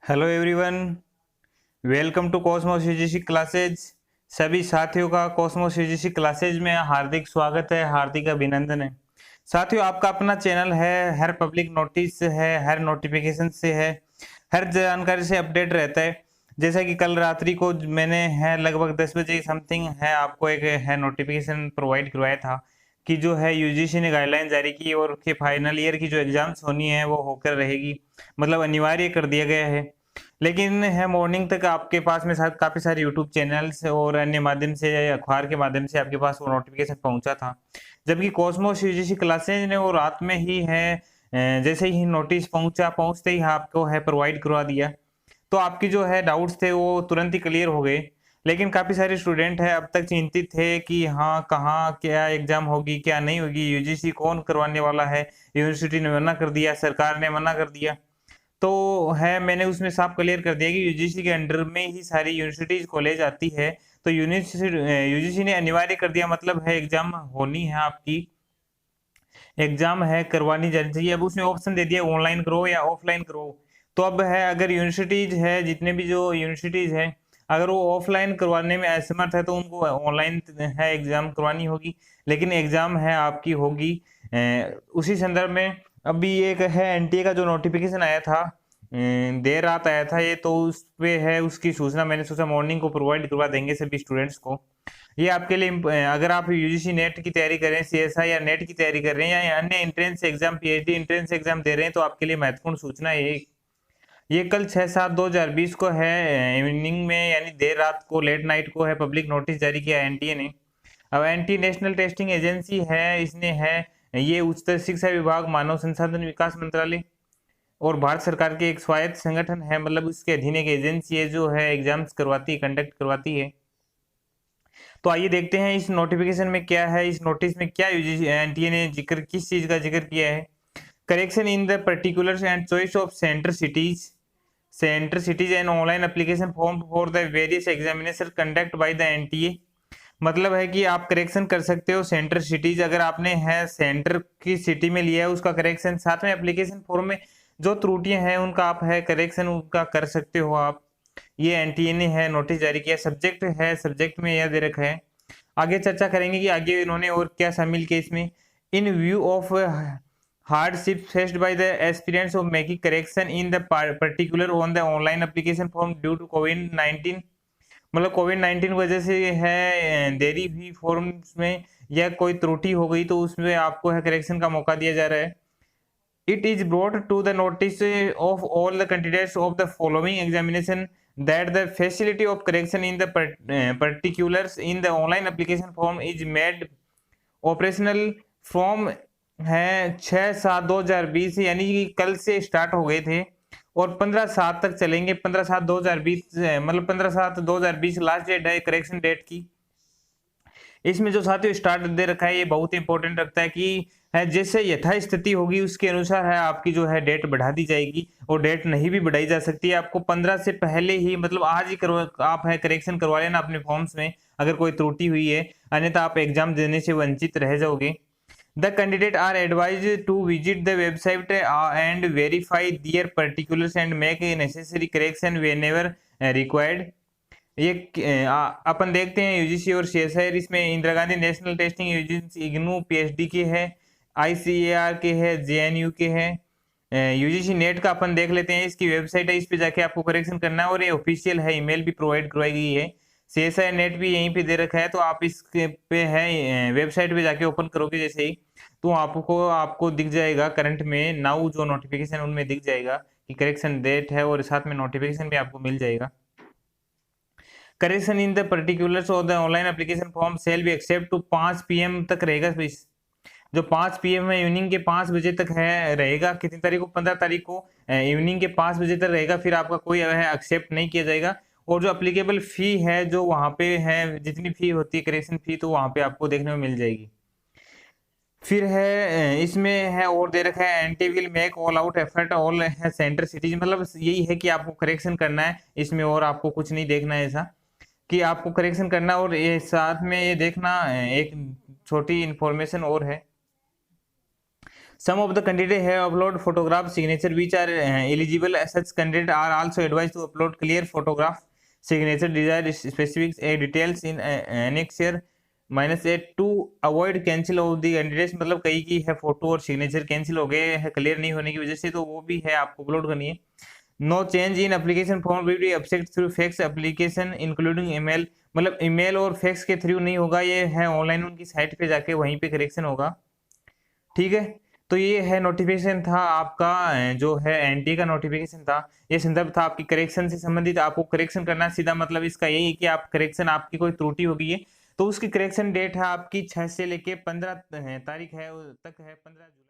Hello everyone, welcome to Cosmos UGC classes. सभी साथियों का कॉस्मोस यूजीसी क्लासेज में हार्दिक स्वागत है, हार्दिक अभिनंदन है। साथियों, आपका अपना चैनल है, हर पब्लिक नोटिस से है, हर नोटिफिकेशन से है, हर जानकारी से अपडेट रहता है। जैसा कि कल रात्रि को मैंने है लगभग 10 बजे समथिंग है आपको एक है नोटिफिकेशन प्रोवाइड करवाया था कि जो है यूजीसी ने गाइडलाइन जारी की और के फाइनल ईयर की जो एग्जाम्स होनी है वो होकर रहेगी, मतलब अनिवार्य कर दिया गया है। लेकिन है मॉर्निंग तक आपके पास में शायद काफी सारे यूट्यूब चैनल्स और अन्य माध्यम से या अखबार के माध्यम से आपके पास वो नोटिफिकेशन पहुंचा था, जबकि कॉस्मोस यूजीसी क्लासेज ने वो रात में ही है जैसे ही नोटिस पहुंचते ही आपको है प्रोवाइड करवा दिया। तो आपकी जो है डाउट्स थे वो तुरंत ही क्लियर हो गए। लेकिन काफी सारे स्टूडेंट है अब तक चिंतित थे कि हाँ कहाँ क्या एग्जाम होगी क्या नहीं होगी, यूजीसी कौन करवाने वाला है, यूनिवर्सिटी ने मना कर दिया, सरकार ने मना कर दिया। तो है मैंने उसमें साफ क्लियर कर दिया कि यूजीसी के अंडर में ही सारी यूनिवर्सिटीज कॉलेज आती है। तो यूजीसी ने अनिवार्य कर दिया, मतलब है एग्जाम होनी है आपकी, एग्जाम है करवानी जानी चाहिए। अब उसने ऑप्शन दे दिया ऑनलाइन करो या ऑफलाइन करो। तो अब है अगर यूनिवर्सिटीज है, जितने भी जो यूनिवर्सिटीज है, अगर वो ऑफलाइन करवाने में असमर्थ है तो उनको ऑनलाइन है एग्जाम करवानी होगी। लेकिन एग्जाम है आपकी होगी उसी संदर्भ में अभी एक है एनटीए का जो नोटिफिकेशन आया था, देर रात आया था ये, तो उस पे है उसकी सूचना मैंने सोचा मॉर्निंग को प्रोवाइड करवा देंगे सभी स्टूडेंट्स को। ये आपके लिए अगर आप यूजीसी नेट की तैयारी कर रहे हैं, सीएसआई या नेट की तैयारी कर रहे हैं या अन्य entrance exam, PhD entrance exam दे रहे हैं, तो आपके लिए महत्वपूर्ण सूचना है ये कल 6/7/2020 को है इवनिंग में, यानी देर रात को, लेट नाइट को है पब्लिक नोटिस जारी किया एनटीए ने। अब एनटीए नेशनल टेस्टिंग एजेंसी है, इसने है ये उच्चतर शिक्षा विभाग, मानव संसाधन विकास मंत्रालय और भारत सरकार के एक स्वायत्त संगठन है, मतलब उसके अधीन एक एजेंसी है जो है एग्जाम्स करवाती है, कंडक्ट करवाती है। तो आइए देखते हैं इस नोटिफिकेशन में क्या है, इस नोटिस में क्या यूजीसी एनटीए ने जिक्र, किस चीज का जिक्र किया है। Correction in the particulars and choice of centre cities and online application form for the various examination conduct by the NTA. मतलब है कि आप करेक्शन कर सकते हो सेंटर सिटीज, अगर आपने है सेंटर की सिटी में लिया है उसका करेक्शन, साथ में एप्लीकेशन फॉर्म में जो त्रुटियां हैं उनका आप है करेक्शन उनका कर सकते हो आप। ये एनटीए ने है नोटिस जारी किया। सब्जेक्ट है, सब्जेक्ट में यह दे रखा है। आगे चर्चा करेंगे कि आगे इन्होंने और क्या शामिल किया इसमें। In view of hardship faced by the aspirants of making correction in the particular on the online application form due to कोविड-19, मतलब कोविड-19 वजह से है देरी हुई फॉर्म्स में या कोई त्रुटि हो गई तो उसमें आपको है करेक्शन का मौका दिया जा रहा है। It is brought to the notice of all the candidates of the following examination that the facility of correction in the particulars in the online application form is made operational from है 6/7/2020, यानी कि कल से start हो गए थे और 15/7 तक चलेंगे। 15/7/2020 मतलब 15/7/2020 लास्ट डेट है करेक्शन डेट की। इसमें जो साथियों स्टार्ट दे रखा है ये बहुत इंपॉर्टेंट रखता है कि है जैसे यथास्थिति होगी उसके अनुसार है आपकी जो है डेट बढ़ा दी जाएगी और डेट नहीं भी बढ़ाई जा सकती है। आपको 15 से पहले ही, मतलब आज ही आप है करेक्शन करवा लेना अपने फॉर्म्स में अगर कोई त्रुटि हुई है, अन्यथा आप एग्जाम देने से वंचित रह जाओगे। The candidate are advised to visit the website and verify their particulars and make necessary correction whenever required. ये अपन देखते हैं यूजीसी और सीएसआईआर, इसमें Indira Gandhi National Testing Agency IGNOU PhD के है, आईसीएआर के है, जेएनयू के है। यूजीसी नेट का अपन देख लेते हैं, इसकी वेबसाइट है, इस पे जाके आपको करेक्शन करना है और ये ऑफिशियल है, ईमेल भी प्रोवाइड करवाई गई है। सीएसआईआर नेट भी यहीं पे दे रखा है, तो आप इसके पे है वेबसाइट पे जाके ओपन करोगे जैसे ही, तो आपको आपको दिख जाएगा करंट में नाउ जो नोटिफिकेशन उनमें दिख जाएगा कि करेक्शन डेट है और साथ में नोटिफिकेशन भी आपको मिल जाएगा। Correction in the particulars of the online application form shall be accept to 5 PM तक रहेगा। जो 5 PM है इवनिंग के 5 बजे तक है रहेगा। कितनी तारीख को? 15 तारीख को इवनिंग के 5 बजे तक रहेगा, फिर आपका कोई है एक्सेप्ट नहीं किया जाएगा। और जो अप्लीकेबल फी है जो वहां पे है, जितनी फी होती है करेक्शन फी, तो वहां पे आपको देखने में मिल जाएगी। फिर है इसमें है और दे रखा है anti will make all out effort all है सेंटर सिटीज, मतलब यही है कि आपको करेक्शन करना है इसमें और आपको कुछ नहीं देखना है, ऐसा कि आपको करेक्शन करना। और ये साथ में ये देखना एक छोटी इंफॉर्मेशन और है, Some of the candidates have upload photograph signature which are eligible. Such candidates are also advised to upload clear photograph signature desired specifics details in annexure -8 to avoid cancel of the candidates। मतलब कई की है photo और signature cancel हो गए हैं clear नहीं होने की वजह से, तो वो भी है आपको अपलोड करनी है। No change in application form will be accept through fax application including email. मतलब ईमेल और फैक्स के थ्रू नहीं होगा, ये है ऑनलाइन उनकी साइट पे जाके वहीं पे करेक्शन होगा। ठीक है, तो ये है नोटिफिकेशन था आपका जो है एनटीए का नोटिफिकेशन था। ये संदर्भ था आपकी करेक्शन से संबंधित। आपको करेक्शन करना सीधा मतलब इसका यही है कि आप करेक्शन आपकी कोई त्रुटि हो गई है तो उसकी करेक्शन डेट है आपकी 6 से लेके 15 तारीख है तक है 15 जुलाई।